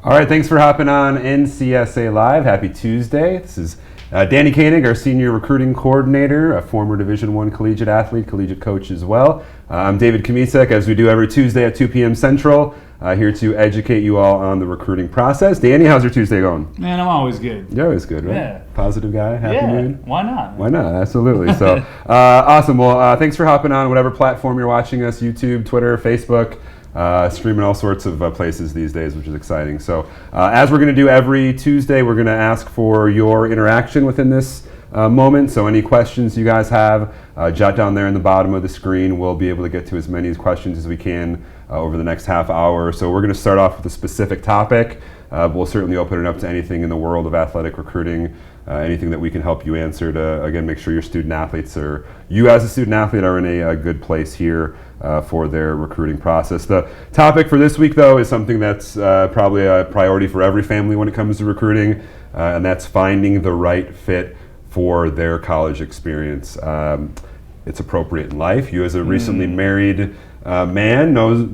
All right, thanks for hopping on NCSA Live. Happy Tuesday. This is Danny Koenig, our senior recruiting coordinator, a former Division I collegiate athlete, collegiate coach as well. I'm David Kamisek, as we do every Tuesday at 2 p.m. Central, here to educate you all on the recruiting process. Danny, how's your Tuesday going? Man, I'm always good. You're always good, right? Yeah. Positive guy, happy mood? Why not? Why not? Absolutely. So, awesome. Well, thanks for hopping on whatever platform you're watching us, YouTube, Twitter, Facebook. Streaming all sorts of places these days, which is exciting. So as we're going to do every Tuesday, we're going to ask for your interaction within this moment. So any questions you guys have, jot down there in the bottom of the screen. We'll be able to get to as many questions as we can over the next half hour. So we're going to start off with a specific topic. We'll certainly open it up to anything in the world of athletic recruiting, anything that we can help you answer to, again, make sure your student athletes or you as a student athlete are in a good place here for their recruiting process. The topic for this week, though, is something that's probably a priority for every family when it comes to recruiting, and that's finding the right fit for their college experience. It's appropriate in life. You, as a recently married man, knows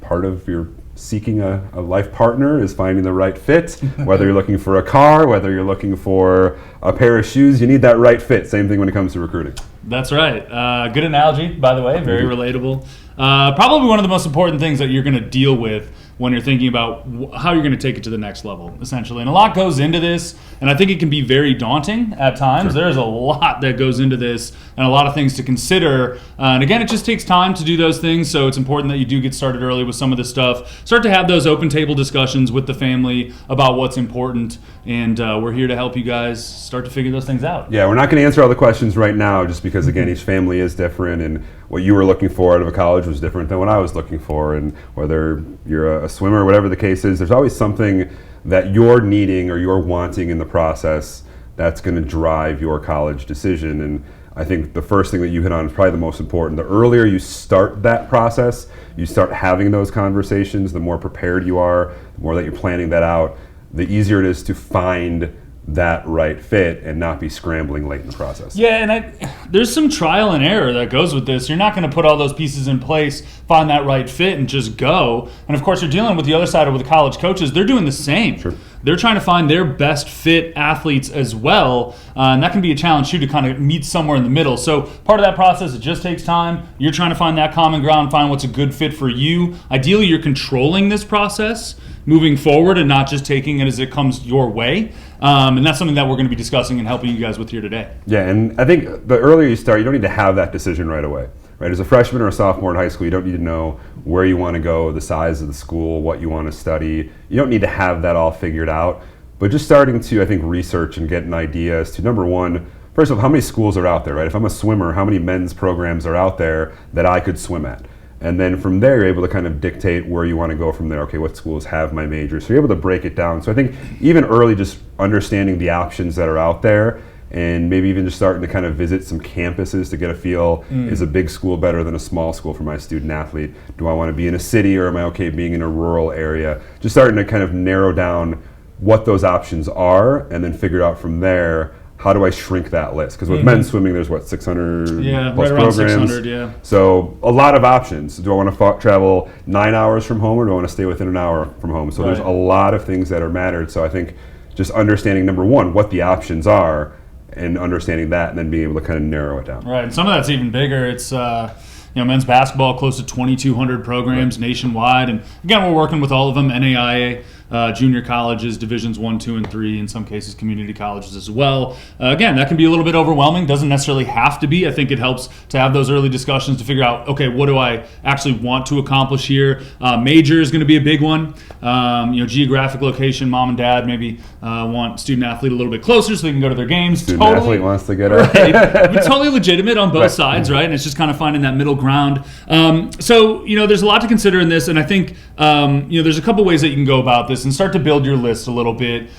part of your seeking a life partner is finding the right fit. Whether you're looking for a car, whether you're looking for a pair of shoes, you need that right fit. Same thing when it comes to recruiting. That's right. Good analogy, by the way. Very relatable. Probably one of the most important things that you're going to deal with when you're thinking about how you're going to take it to the next level, essentially. And a lot goes into this, and I think it can be very daunting at times. Sure. There's a lot that goes into this and a lot of things to consider. And again, it just takes time to do those things, so it's important that you do get started early with some of this stuff. Start to have those open table discussions with the family about what's important, and we're here to help you guys start to figure those things out. Yeah, we're not going to answer all the questions right now just because, again, each family is different, and what you were looking for out of a college was different than what I was looking for, and whether you're a swimmer or whatever the case is, there's always something that you're needing or you're wanting in the process that's going to drive your college decision. And I think the first thing that you hit on is probably the most important. The earlier you start that process, you start having those conversations, the more prepared you are, the more that you're planning that out, the easier it is to find that right fit and not be scrambling late in the process. Yeah, and there's some trial and error that goes with this. You're not going to put all those pieces in place, find that right fit, and just go. And of course, you're dealing with the other side with the college coaches. They're doing the same. Sure. They're trying to find their best fit athletes as well, and that can be a challenge too, to kind of meet somewhere in the middle. So part of that process, it just takes time. You're trying to find that common ground, find what's a good fit for you. Ideally, you're controlling this process moving forward and not just taking it as it comes your way. And that's something that we're going to be discussing and helping you guys with here today. Yeah, and I think the earlier you start, you don't need to have that decision right away. Right? As a freshman or a sophomore in high school, you don't need to know where you want to go, the size of the school, what you want to study. You don't need to have that all figured out. But just starting to, I think, research and get an idea as to, number one, first of all, how many schools are out there, right? If I'm a swimmer, how many men's programs are out there that I could swim at? And then from there, you're able to kind of dictate where you want to go from there. Okay, what schools have my major? So you're able to break it down. So I think even early, just understanding the options that are out there and maybe even just starting to kind of visit some campuses to get a feel, is a big school better than a small school for my student athlete? Do I want to be in a city or am I okay being in a rural area? Just starting to kind of narrow down what those options are and then figure out from there, how do I shrink that list? Because with men's swimming, there's 600 plus right programs. 600, yeah. So a lot of options. Do I want to travel 9 hours from home or do I want to stay within an hour from home? So there's a lot of things that are mattered. So I think just understanding, number one, what the options are and understanding that and then being able to kind of narrow it down. Right, and some of that's even bigger. It's men's basketball, close to 2,200 programs nationwide. And again, we're working with all of them, NAIA, junior colleges, divisions 1, 2, and 3, in some cases community colleges as well. Again, that can be a little bit overwhelming. Doesn't necessarily have to be. I think it helps to have those early discussions to figure out, okay, what do I actually want to accomplish here? Major is going to be a big one. Geographic location, mom and dad maybe want student athlete a little bit closer so they can go to their games. Student athlete wants to get It's totally legitimate on both sides, right? And it's just kind of finding that middle ground. There's a lot to consider in this, and I think there's a couple ways that you can go about this and start to build your list a little bit.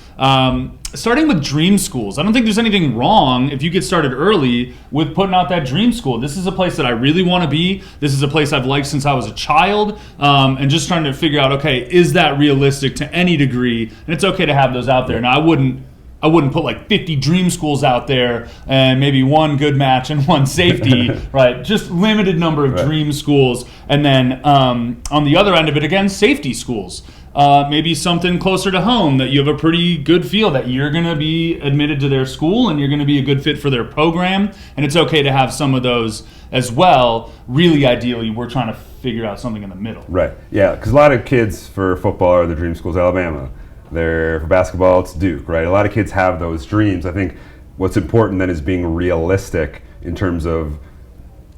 Starting with dream schools. I don't think there's anything wrong if you get started early with putting out that dream school. This is a place that I really want to be. This is a place I've liked since I was a child. And just trying to figure out, okay, is that realistic to any degree? And it's okay to have those out there. Now, I wouldn't put like 50 dream schools out there and maybe one good match and one safety, right? Just limited number of dream schools. And then on the other end of it, again, safety schools. maybe something closer to home that you have a pretty good feel that you're going to be admitted to their school and you're going to be a good fit for their program. And it's okay to have some of those as well. Really, ideally, we're trying to figure out something in the middle. Right. Yeah, because a lot of kids for football are the dream school's Alabama. For basketball, it's Duke, right? A lot of kids have those dreams. I think what's important then is being realistic in terms of,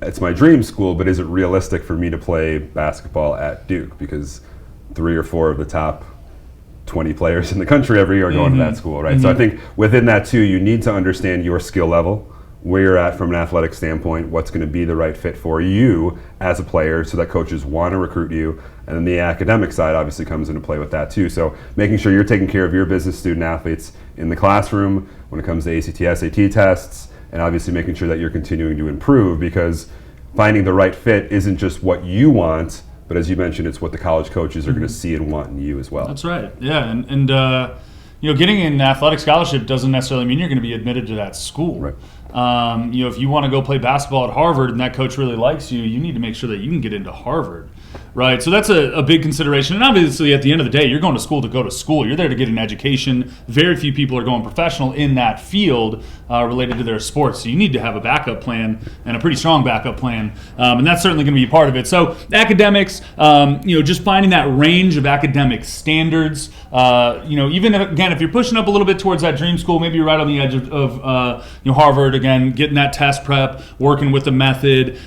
it's my dream school, but is it realistic for me to play basketball at Duke? Because 3 or 4 of the top 20 players in the country every year are going to that school, right? So I think within that too, you need to understand your skill level, where you're at from an athletic standpoint, what's going to be the right fit for you as a player so that coaches want to recruit you. And then the academic side obviously comes into play with that too. So making sure you're taking care of your business student athletes in the classroom when it comes to ACT, SAT tests, and obviously making sure that you're continuing to improve, because finding the right fit isn't just what you want, but as you mentioned, it's what the college coaches are going to see and want in you as well. That's right. Yeah, and getting an athletic scholarship doesn't necessarily mean you're going to be admitted to that school. Right. If you want to go play basketball at Harvard and that coach really likes you, you need to make sure that you can get into Harvard, right? So that's a big consideration. And obviously, at the end of the day, you're going to school to go to school. You're there to get an education. Very few people are going professional in that field related to their sports. So you need to have a backup plan, and a pretty strong backup plan. And that's certainly going to be part of it. So academics, just finding that range of academic standards. Even if you're pushing up a little bit towards that dream school, maybe you're right on the edge of Harvard. Again, getting that test prep, working with the method,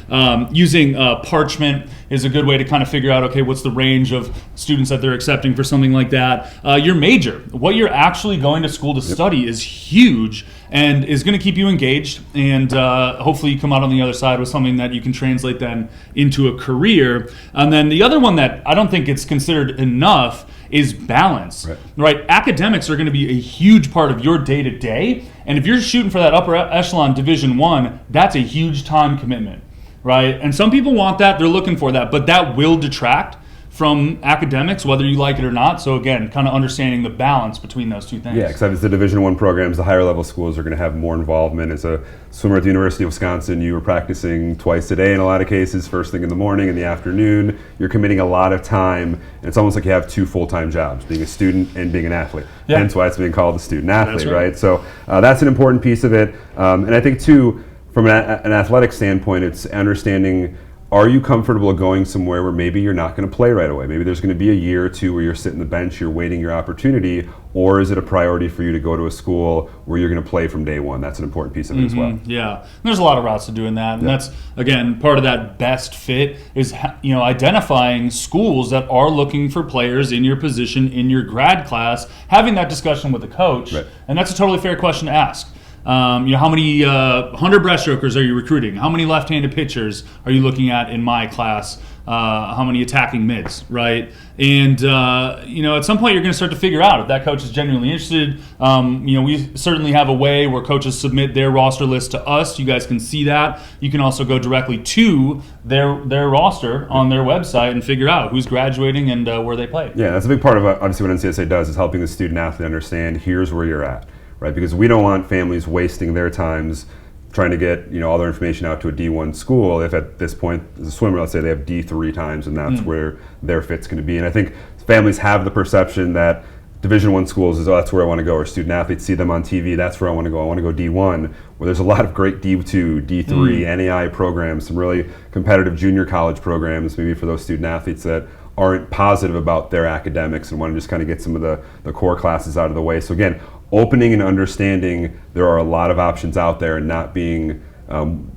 using parchment is a good way to kind of figure out, okay, what's the range of students that they're accepting for something like that. Your major, what you're actually going to school to study, is huge and is going to keep you engaged, and hopefully you come out on the other side with something that you can translate then into a career. And then the other one that I don't think it's considered enough is balance, right? Academics are going to be a huge part of your day-to-day, and if you're shooting for that upper echelon Division I, that's a huge time commitment, right? And some people want that, they're looking for that, but that will detract from academics, whether you like it or not. So again, kind of understanding the balance between those two things. Yeah, because as the Division I programs, the higher level schools are going to have more involvement. As a swimmer at the University of Wisconsin, you were practicing twice a day in a lot of cases, first thing in the morning, in the afternoon. You're committing a lot of time, and it's almost like you have 2 full-time jobs, being a student and being an athlete. Yeah. Hence why it's being called a student athlete, right? So that's an important piece of it. And I think too, from an athletic standpoint, it's understanding, are you comfortable going somewhere where maybe you're not going to play right away? Maybe there's going to be a year or 2 where you're sitting the bench, you're waiting your opportunity, or is it a priority for you to go to a school where you're going to play from day one? That's an important piece of it as well. Yeah, there's a lot of routes to doing that, and that's, again, part of that best fit is identifying schools that are looking for players in your position in your grad class, having that discussion with the coach, and that's a totally fair question to ask. How many 100 breaststrokers are you recruiting? How many left-handed pitchers are you looking at in my class? How many attacking mids, right? And, at some point you're going to start to figure out if that coach is genuinely interested. We certainly have a way where coaches submit their roster list to us. You guys can see that. You can also go directly to their roster on their website and figure out who's graduating and where they play. Yeah, that's a big part of obviously what NCSA does, is helping the student athlete understand, here's where you're at. Right, because we don't want families wasting their times trying to get all their information out to a D1 school if at this point, as a swimmer, let's say they have D3 times and that's where their fit's going to be. And I think families have the perception that Division I schools is, that's where I want to go, or student athletes see them on TV, that's where I want to go. I want to go D1, where there's a lot of great D2, D3, NAI programs, some really competitive junior college programs, maybe for those student athletes that aren't positive about their academics and want to just kind of get some of the core classes out of the way. So again, opening and understanding there are a lot of options out there, and not being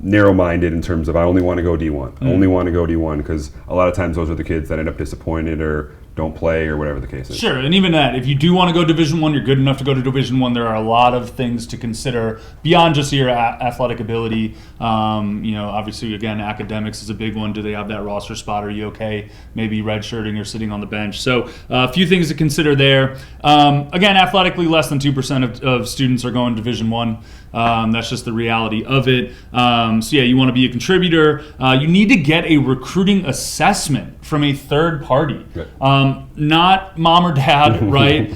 narrow-minded in terms of, I only want to go D1. I only want to go D1, because a lot of times those are the kids that end up disappointed or don't play or whatever the case is. Sure, and even that, if you do want to go Division I, you're good enough to go to Division I, there are a lot of things to consider beyond just your athletic ability. Obviously, again, academics is a big one. Do they have that roster spot? Are you okay maybe redshirting or sitting on the bench? So a few things to consider there. Again, athletically, less than 2% of students are going Division I. That's just the reality of it. You want to be a contributor. You need to get a recruiting assessment from a third party, Good. not mom or dad, right?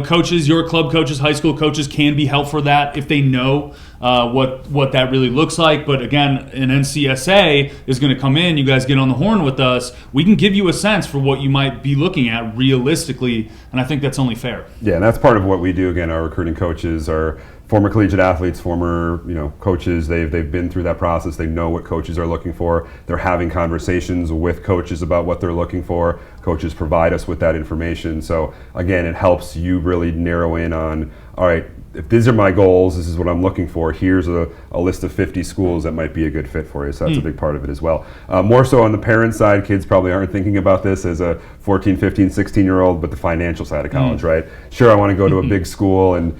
Coaches, your club coaches, high school coaches can be helpful for that if they know what that really looks like. But again, an NCSA is going to come in. You guys get on the horn with us. We can give you a sense for what you might be looking at realistically, and I think that's only fair. Yeah, and that's part of what we do. Again, our recruiting coaches are former collegiate athletes, former coaches. They've been through that process. They know what coaches are looking for. They're having conversations with coaches about what they're looking for. Coaches provide us with that information. So again, it helps you really narrow in on, all right, if these are my goals, this is what I'm looking for. Here's a list of 50 schools that might be a good fit for you. So that's a big part of it as well. More so on the parent side, kids probably aren't thinking about this as a 14, 15, 16-year-old, but the financial side of college, right? Sure, I want to go to a big school and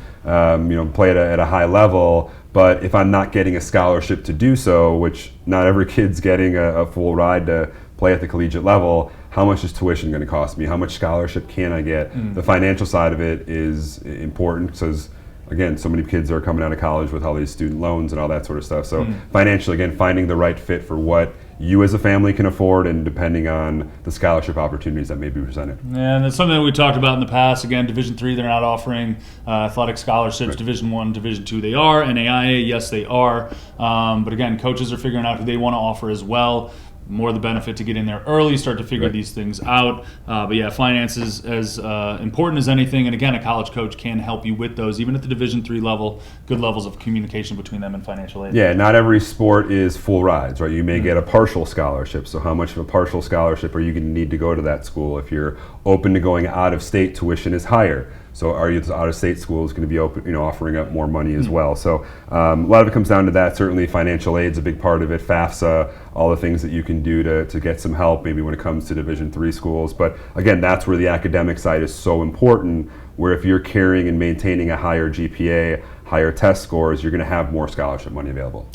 play at a high level, but if I'm not getting a scholarship to do so, which not every kid's getting a full ride to play at the collegiate level, how much is tuition going to cost me? How much scholarship can I get? The financial side of it is important because, again, so many kids are coming out of college with all these student loans and all that sort of stuff. So financially, again, finding the right fit for what you as a family can afford and depending on the scholarship opportunities that may be presented. Yeah, and it's something that we talked about in the past. Again, Division III, they're not offering athletic scholarships. Right. Division I, Division II, they are. NAIA, yes, they are. But again, coaches are figuring out who they want to offer as well. More the benefit to get in there early, start to figure these things out. But yeah, finance is as important as anything. And again, a college coach can help you with those, even at the Division III level, good levels of communication between them and financial aid. Yeah, not every sport is full rides, right? You may get a partial scholarship. So how much of a partial scholarship are you going to need to go to that school? If you're open to going out of state, tuition is higher. So are you out-of-state schools going to be open, offering up more money as well? So a lot of it comes down to that. Certainly financial aid is a big part of it. FAFSA, all the things that you can do to get some help maybe when it comes to Division III schools. But again, that's where the academic side is so important, where if you're carrying and maintaining a higher GPA, higher test scores, you're going to have more scholarship money available.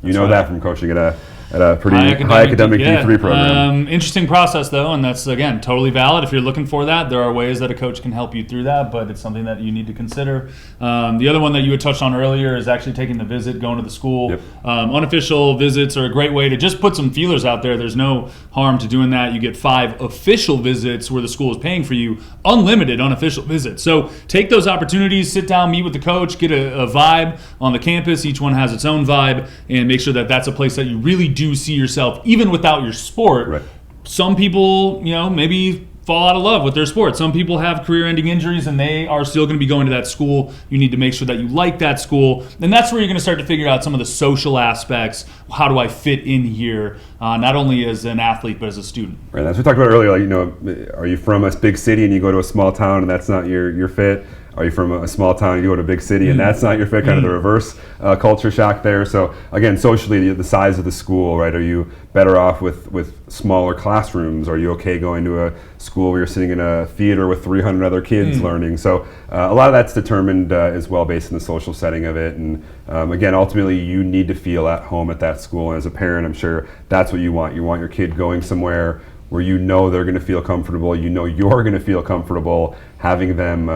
You know that from coaching at a pretty high academic D3 program. Interesting process, though, and that's, again, totally valid. If you're looking for that, there are ways that a coach can help you through that, but it's something that you need to consider. The other one that you had touched on earlier is actually taking the visit, going to the school. Yep. Unofficial visits are a great way to just put some feelers out there. There's no harm to doing that. You get 5 official visits where the school is paying for you, unlimited unofficial visits. So take those opportunities, sit down, meet with the coach, get a vibe on the campus. Each one has its own vibe, and make sure that that's a place that you really do see yourself, even without your sport. Right. Some people, maybe fall out of love with their sport. Some people have career-ending injuries, and they are still going to be going to that school. You need to make sure that you like that school, and that's where you're going to start to figure out some of the social aspects. How do I fit in here, not only as an athlete but as a student? Right. That's what we talked about earlier. Like, are you from a big city and you go to a small town and that's not your fit? Are you from a small town and you go to a big city and that's not your fit? Kind of the reverse culture shock there. So again, socially, the size of the school, right? Are you better off with smaller classrooms? Are you okay going to a school where you're sitting in a theater with 300 other kids learning? So a lot of that's determined as well based on the social setting of it. And again, ultimately, you need to feel at home at that school. And as a parent, I'm sure that's what you want. You want your kid going somewhere where they're going to feel comfortable, you're going to feel comfortable, having them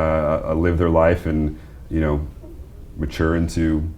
live their life and mature into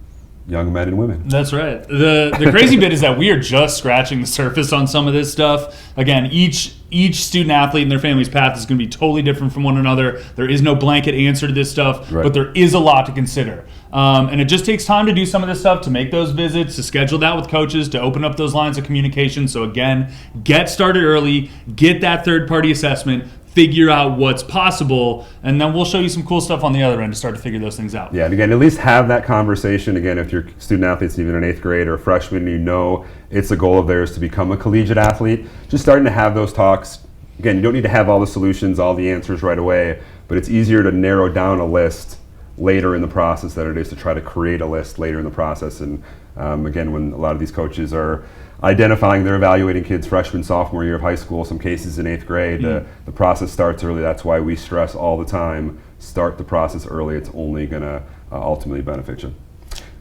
young men and women. That's right. The crazy bit is that we are just scratching the surface on some of this stuff. Again, each student athlete and their family's path is going to be totally different from one another. There is no blanket answer to this stuff, but there is a lot to consider. And it just takes time to do some of this stuff, to make those visits, to schedule that with coaches, to open up those lines of communication. So again, get started early, get that third-party assessment, figure out what's possible, and then we'll show you some cool stuff on the other end to start to figure those things out. Yeah, and again, at least have that conversation. Again, if your student athlete's even in 8th grade or a freshman, and it's a goal of theirs to become a collegiate athlete, just starting to have those talks. Again, you don't need to have all the solutions, all the answers right away, but it's easier to narrow down a list later in the process than it is to try to create a list later in the process. And again, when a lot of these coaches are identifying, they're evaluating kids freshman, sophomore year of high school, some cases in 8th grade, the process starts early. That's why we stress all the time, start the process early. It's only going to ultimately benefit you.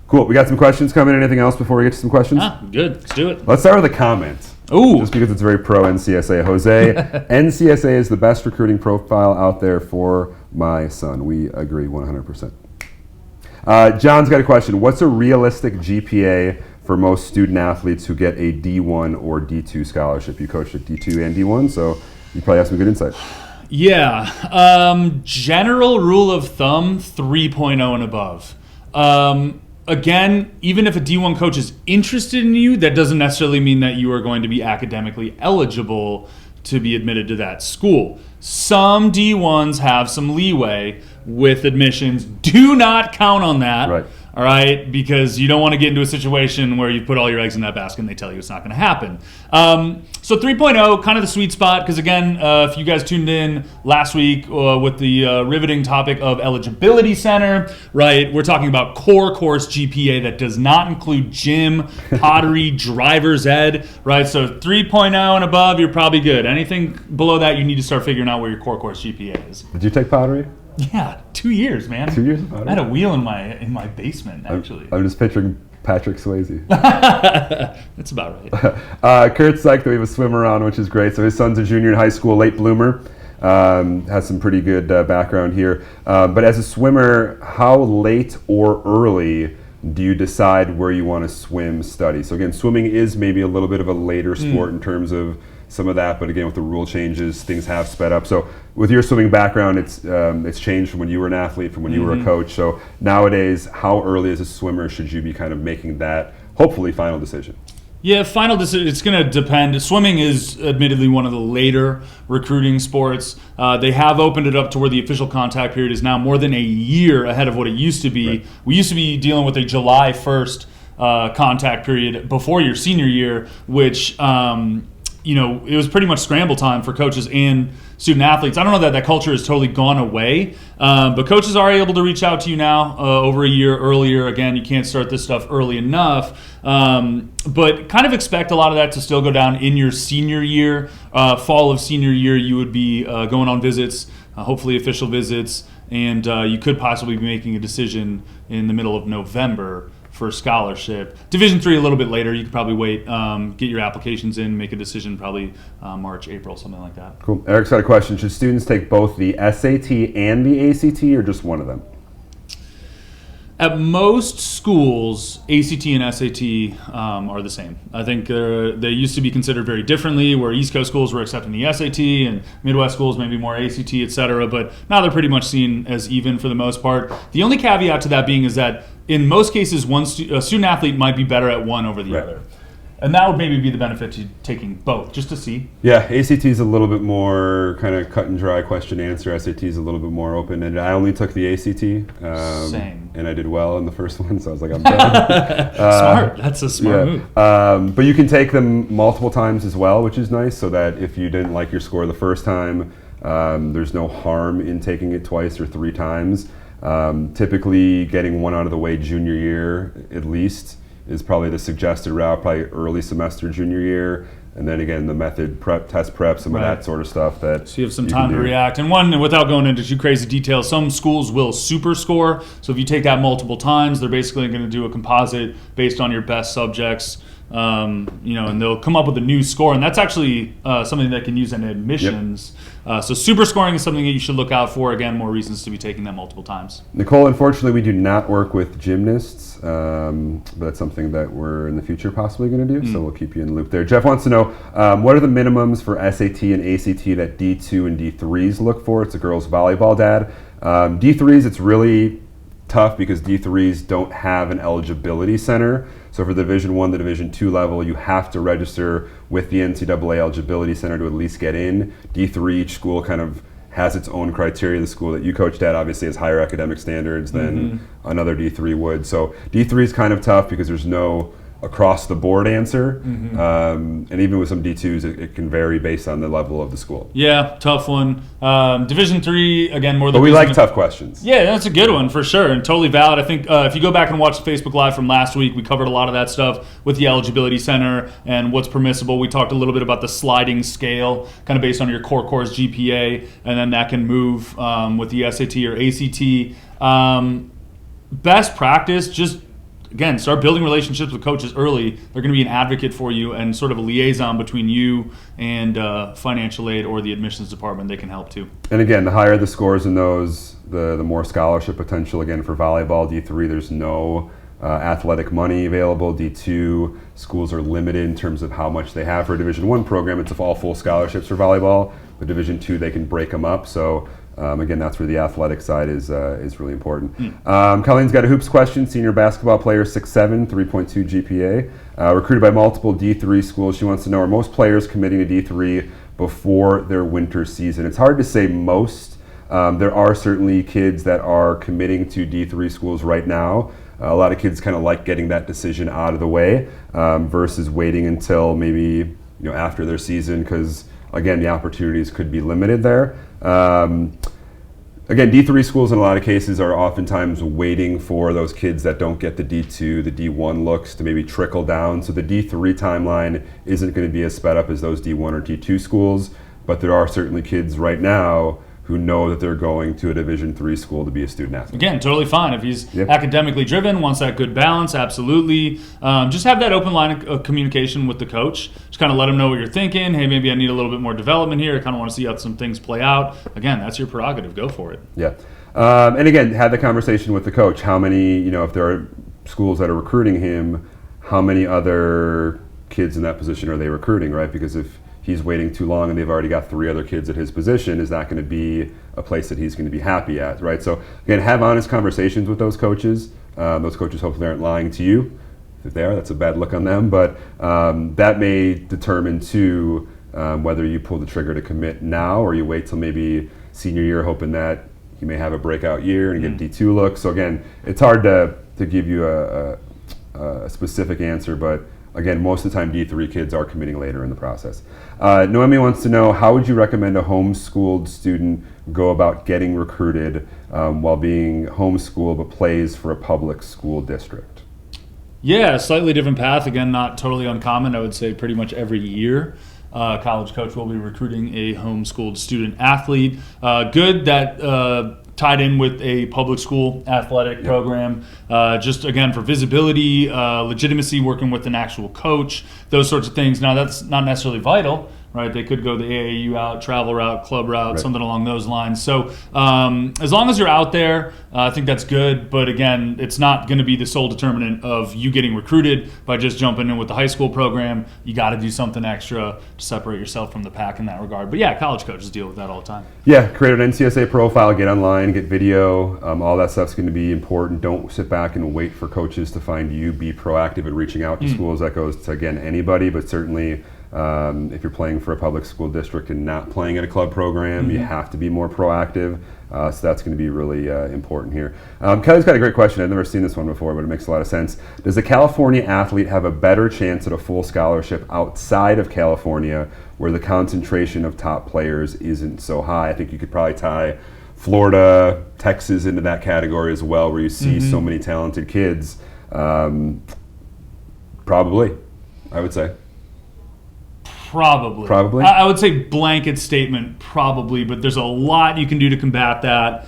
Cool. We got some questions coming. Anything else before we get to some questions? Good. Let's do it. Let's start with a comment. Ooh. Just because it's very pro NCSA. Jose, NCSA is the best recruiting profile out there for my son. We agree 100%. John's got a question. What's a realistic GPA for most student athletes who get a D1 or D2 scholarship. You coached at D2 and D1, so you probably have some good insight. Yeah. General rule of thumb, 3.0 and above. Again, even if a D1 coach is interested in you, that doesn't necessarily mean that you are going to be academically eligible to be admitted to that school. Some D1s have some leeway with admissions. Do not count on that. Right. All right, because you don't want to get into a situation where you put all your eggs in that basket and they tell you it's not going to happen. So 3.0, kind of the sweet spot, because again, if you guys tuned in last week with the riveting topic of eligibility center, right, we're talking about core course GPA that does not include gym, pottery, driver's ed, right? So 3.0 and above, you're probably good. Anything below that, you need to start figuring out where your core course GPA is. Did you take pottery? Yeah, 2 years, man. 2 years of pottery? I had a wheel in my basement, actually. I'm just picturing Patrick Swayze. That's about right. Kurt's psyched that we have a swimmer on, which is great. So his son's a junior in high school, late bloomer. Has some pretty good background here. But as a swimmer, how late or early do you decide where you want to swim study? So again, swimming is maybe a little bit of a later sport in terms of some of that, but again, with the rule changes, things have sped up. So with your swimming background, it's changed from when you were an athlete, from when you were a coach. So nowadays, how early as a swimmer should you be kind of making that, hopefully, final decision? Yeah, final decision, it's going to depend. Swimming is admittedly one of the later recruiting sports. They have opened it up to where the official contact period is now more than a year ahead of what it used to be. Right. We used to be dealing with a July 1st contact period before your senior year, which it was pretty much scramble time for coaches and student athletes. I don't know that culture has totally gone away, but coaches are able to reach out to you now over a year earlier. Again, you can't start this stuff early enough, but kind of expect a lot of that to still go down in your senior year. Fall of senior year, you would be going on visits, hopefully official visits, and you could possibly be making a decision in the middle of November for scholarship. Division III a little bit later. You could probably wait, get your applications in, make a decision probably March, April, something like that. Cool. Eric's got a question. Should students take both the SAT and the ACT or just one of them? At most schools, ACT and SAT are the same. I think they used to be considered very differently, where East Coast schools were accepting the SAT and Midwest schools maybe more ACT, etc. But now they're pretty much seen as even for the most part. The only caveat to that being is that in most cases, a student athlete might be better at one over the other. And that would maybe be the benefit to taking both, just to see. Yeah, ACT is a little bit more kind of cut and dry question answer. SAT is a little bit more open. And I only took the ACT. Same. And I did well in the first one, so I was like, I'm done. Smart. That's a smart move. But you can take them multiple times as well, which is nice, so that if you didn't like your score the first time, there's no harm in taking it twice or three times. Typically, getting one out of the way junior year, at least, is probably the suggested route, probably early semester junior year, and then again the method prep, test prep, some of that sort of stuff. So you have some time to react. And without going into too crazy details, some schools will super score. So if you take that multiple times, they're basically going to do a composite based on your best subjects. And they'll come up with a new score, and that's actually something that can use in admissions. So super scoring is something that you should look out for. Again, more reasons to be taking that multiple times. Nicole, unfortunately, we do not work with gymnasts, but that's something that we're in the future possibly going to do, so we'll keep you in the loop there. Jeff wants to know, what are the minimums for SAT and ACT that D2 and D3s look for? It's a girls' volleyball dad. D3s, it's really tough because D3s don't have an eligibility center. So for the Division I, the Division II level, you have to register with the NCAA eligibility center to at least get in. D3, each school kind of has its own criteria. The school that you coached at obviously has higher academic standards than another D3 would. So D3 is kind of tough because there's no across the board answer. And even with some D2s, it can vary based on the level of the school. Yeah, tough one. Division III, again, more than. But we like tough questions. Yeah, that's a good one for sure, and totally valid. I think if you go back and watch the Facebook Live from last week, we covered a lot of that stuff with the eligibility center and what's permissible. We talked a little bit about the sliding scale, kind of based on your core course GPA, and then that can move with the SAT or ACT. Best practice, just again, start building relationships with coaches early. They're going to be an advocate for you and sort of a liaison between you and financial aid or the admissions department. They can help too. And again, the higher the scores in those, the more scholarship potential. Again, for volleyball D3, there's no athletic money available. D2 schools are limited in terms of how much they have for a Division I program. It's all full scholarships for volleyball. But Division II, they can break them up. So again, that's where the athletic side is really important. Colleen's got a hoops question. Senior basketball player, 6'7", 3.2 GPA. Recruited by multiple D3 schools. She wants to know, are most players committing to D3 before their winter season? It's hard to say most. There are certainly kids that are committing to D3 schools right now. A lot of kids kind of like getting that decision out of the way versus waiting until maybe after their season, because again, the opportunities could be limited there. Again, D3 schools in a lot of cases are oftentimes waiting for those kids that don't get the D2, the D1 looks to maybe trickle down. So the D3 timeline isn't going to be as sped up as those D1 or D2 schools, but there are certainly kids right now who know that they're going to a Division III school to be a student athlete. Again, totally fine. If he's academically driven, wants that good balance, absolutely. Just have that open line of communication with the coach. Just kind of let him know what you're thinking. Hey, maybe I need a little bit more development here. I kind of want to see how some things play out. Again, that's your prerogative. Go for it. Yeah. And again, have the conversation with the coach. How many, if there are schools that are recruiting him, how many other kids in that position are they recruiting, right? Because if he's waiting too long and they've already got 3 other kids at his position, is that going to be a place that he's going to be happy at, right? So again, have honest conversations with those coaches. Those coaches hopefully aren't lying to you. If they are, that's a bad look on them. But that may determine too whether you pull the trigger to commit now or you wait till maybe senior year hoping that he may have a breakout year and get D2 look. So again, it's hard to give you a specific answer, but again, most of the time D3 kids are committing later in the process. Noemi wants to know, how would you recommend a homeschooled student go about getting recruited while being homeschooled but plays for a public school district? Yeah, slightly different path. Again, not totally uncommon. I would say pretty much every year. College coach will be recruiting a homeschooled student athlete. Good that tied in with a public school athletic program, just again for visibility, legitimacy, working with an actual coach, those sorts of things. Now that's not necessarily vital, right? They could go the AAU route, travel route, club route, something along those lines. So as long as you're out there, I think that's good. But again, it's not going to be the sole determinant of you getting recruited by just jumping in with the high school program. You got to do something extra to separate yourself from the pack in that regard. But yeah, college coaches deal with that all the time. Yeah, create an NCSA profile, get online, get video. All that stuff's going to be important. Don't sit back and wait for coaches to find you. Be proactive in reaching out to schools. That goes to, again, anybody, but certainly if you're playing for a public school district and not playing at a club program, you have to be more proactive. So that's going to be really important here. Kelly's got a great question. I've never seen this one before, but it makes a lot of sense. Does a California athlete have a better chance at a full scholarship outside of California where the concentration of top players isn't so high? I think you could probably tie Florida, Texas into that category as well, where you see so many talented kids. Probably, I would say. Probably. I would say blanket statement, probably, but there's a lot you can do to combat that.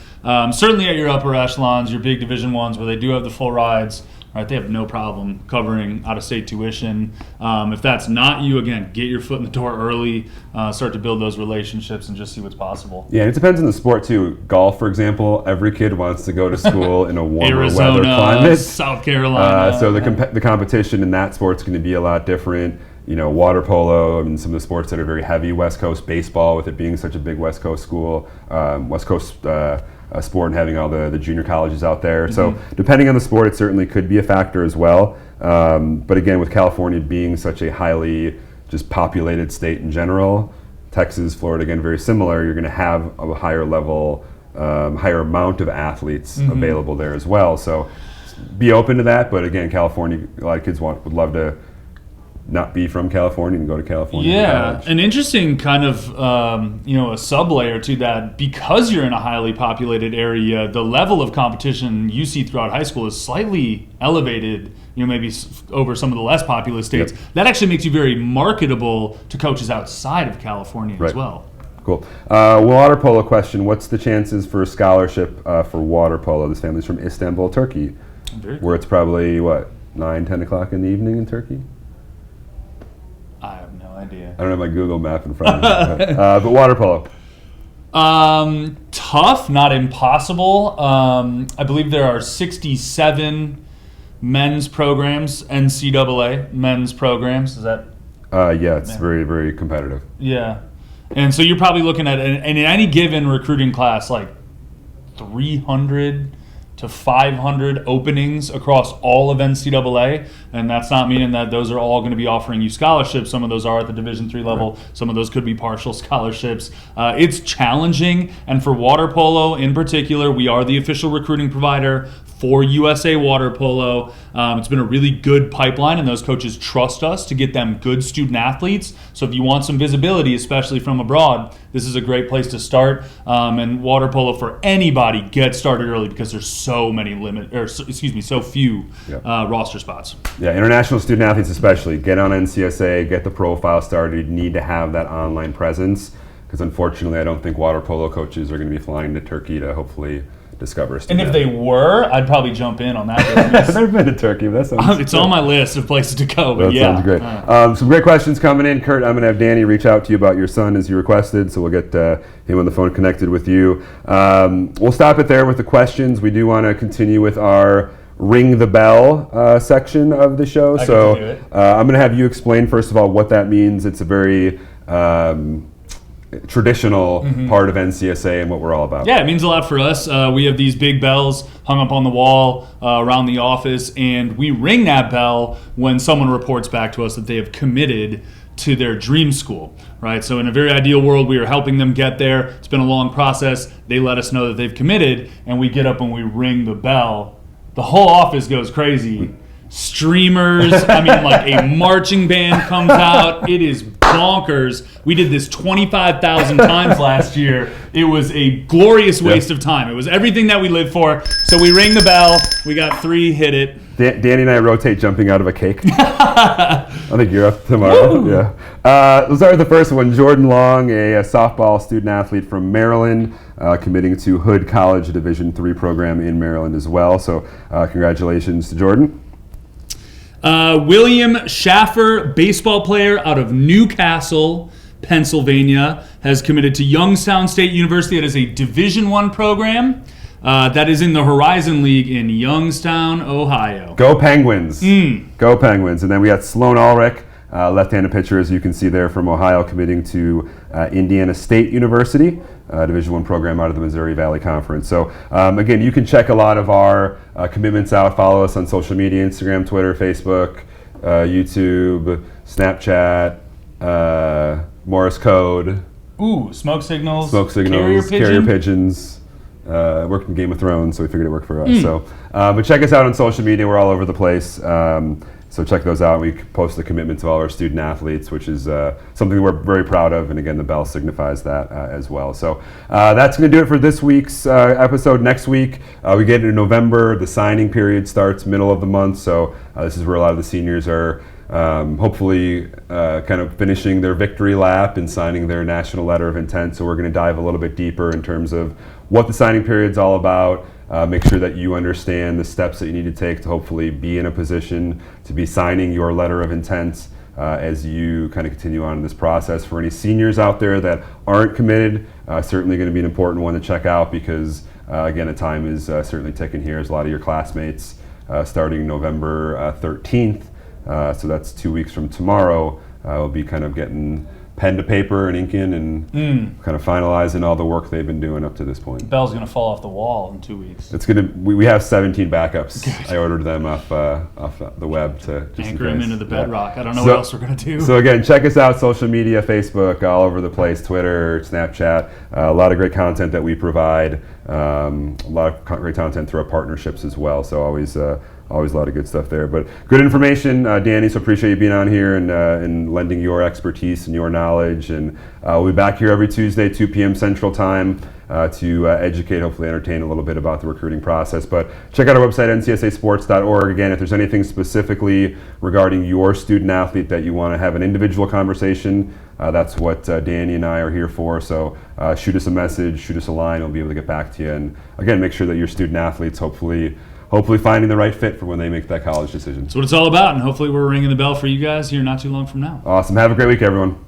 Certainly at your upper echelons, your big Division I's where they do have the full rides, right? They have no problem covering out-of-state tuition. If that's not you, again, get your foot in the door early, start to build those relationships and just see what's possible. Yeah, and it depends on the sport too. Golf, for example, every kid wants to go to school in a warmer Arizona, weather climate. South Carolina. So the competition in that sport's going to be a lot different. Water polo and some of the sports that are very heavy, West Coast baseball, with it being such a big West Coast school, West Coast sport and having all the junior colleges out there. So depending on the sport, it certainly could be a factor as well. But again, with California being such a highly just populated state in general, Texas, Florida, again, very similar, you're going to have a higher level, higher amount of athletes available there as well. So be open to that. But again, California, a lot of kids would love to not be from California and go to California. Yeah, an interesting kind of a sub-layer to that. Because you're in a highly populated area, the level of competition you see throughout high school is slightly elevated, maybe over some of the less populous states. That actually makes you very marketable to coaches outside of California as well. Cool. Water polo question. What's the chances for a scholarship for water polo? This family's from Istanbul, Turkey, where it's probably, 9, 10 o'clock in the evening in Turkey? I have no idea. I don't have my Google map in front of me. But water polo. Tough, not impossible. I believe there are 67 men's programs, NCAA men's programs. Is that? Yeah, it's very, very competitive. Yeah. And so you're probably looking at, and in any given recruiting class, like 300 to 500 openings across all of NCAA, and that's not meaning that those are all going to be offering you scholarships. Some of those are at the Division III level. Right. Some of those could be partial scholarships. It's challenging, and for water polo in particular, we are the official recruiting provider for USA Water Polo. It's been a really good pipeline, and those coaches trust us to get them good student athletes. So if you want some visibility, especially from abroad, this is a great place to start. And water polo for anybody, get started early because there's so few roster spots. Yeah, international student athletes especially, get on NCSA, get the profile started. You need to have that online presence because unfortunately I don't think water polo coaches are going to be flying to Turkey to hopefully discover a student. And if they were, I'd probably jump in on that business. I've never been to Turkey, but that sounds it's on my list of places to go. But that sounds great. Some great questions coming in. Kurt, I'm going to have Danny reach out to you about your son as you requested, so we'll get him on the phone connected with you. We'll stop it there with the questions. We do want to continue with our Ring the Bell section of the show. So I'm going to have you explain, first of all, what that means. It's a very traditional part of NCSA and what we're all about. Yeah, it means a lot for us. We have these big bells hung up on the wall around the office, and we ring that bell when someone reports back to us that they have committed to their dream school, right? So in a very ideal world, we are helping them get there. It's been a long process. They let us know that they've committed, and we get up and we ring the bell. The whole office goes crazy. Streamers, like a marching band comes out. It is bonkers. We did this 25,000 times last year. It was a glorious waste of time. It was everything that we lived for. So we ring the bell. We got 3, hit it. Danny and I rotate jumping out of a cake. I think you're up tomorrow. Woo! Yeah. Let's start with the first one. Jordan Long, a softball student athlete from Maryland, committing to Hood College, a Division III program in Maryland as well. So congratulations to Jordan. William Schaffer, baseball player out of Newcastle, Pennsylvania, has committed to Youngstown State University. That is a Division I program that is in the Horizon League in Youngstown, Ohio. Go Penguins. Go Penguins. And then we got Sloan Ulrich, left-handed pitcher, as you can see there, from Ohio, committing to Indiana State University, Division I program out of the Missouri Valley Conference. So again, you can check a lot of our commitments out. Follow us on social media, Instagram, Twitter, Facebook, YouTube, Snapchat, Morse code. Ooh, smoke signals, carrier pigeons. Worked in Game of Thrones, so we figured it worked for us. So, but check us out on social media. We're all over the place. So check those out. We post the commitment to all our student athletes, which is something we're very proud of. And again, the bell signifies that as well. So that's going to do it for this week's episode. Next week, we get into November. The signing period starts middle of the month. So this is where a lot of the seniors are hopefully kind of finishing their victory lap and signing their national letter of intent. So we're going to dive a little bit deeper in terms of what the signing period is all about. Make sure that you understand the steps that you need to take to hopefully be in a position to be signing your letter of intent as you kind of continue on in this process. For any seniors out there that aren't committed, certainly going to be an important one to check out because, again, the time is certainly ticking here as a lot of your classmates starting November 13th. So that's 2 weeks from tomorrow. Will be kind of getting pen to paper and inking and kind of finalizing all the work they've been doing up to this point. The bell's going to fall off the wall in 2 weeks. It's going to. We have 17 backups. Good. I ordered them off the web to just anchor them into the bedrock. I don't know what else we're going to do. So again, check us out, social media, Facebook, all over the place, Twitter, Snapchat. A lot of great content that we provide. A lot of great content through our partnerships as well. So always a lot of good stuff there. But good information, Danny, so appreciate you being on here and lending your expertise and your knowledge. And we'll be back here every Tuesday, 2 p.m. Central Time to educate, hopefully entertain a little bit about the recruiting process. But check out our website, ncsasports.org. Again, if there's anything specifically regarding your student athlete that you want to have an individual conversation, that's what Danny and I are here for. So shoot us a message, shoot us a line, we'll be able to get back to you. And again, make sure that your student athletes hopefully finding the right fit for when they make that college decision. That's what it's all about, and hopefully we're ringing the bell for you guys here not too long from now. Awesome. Have a great week, everyone.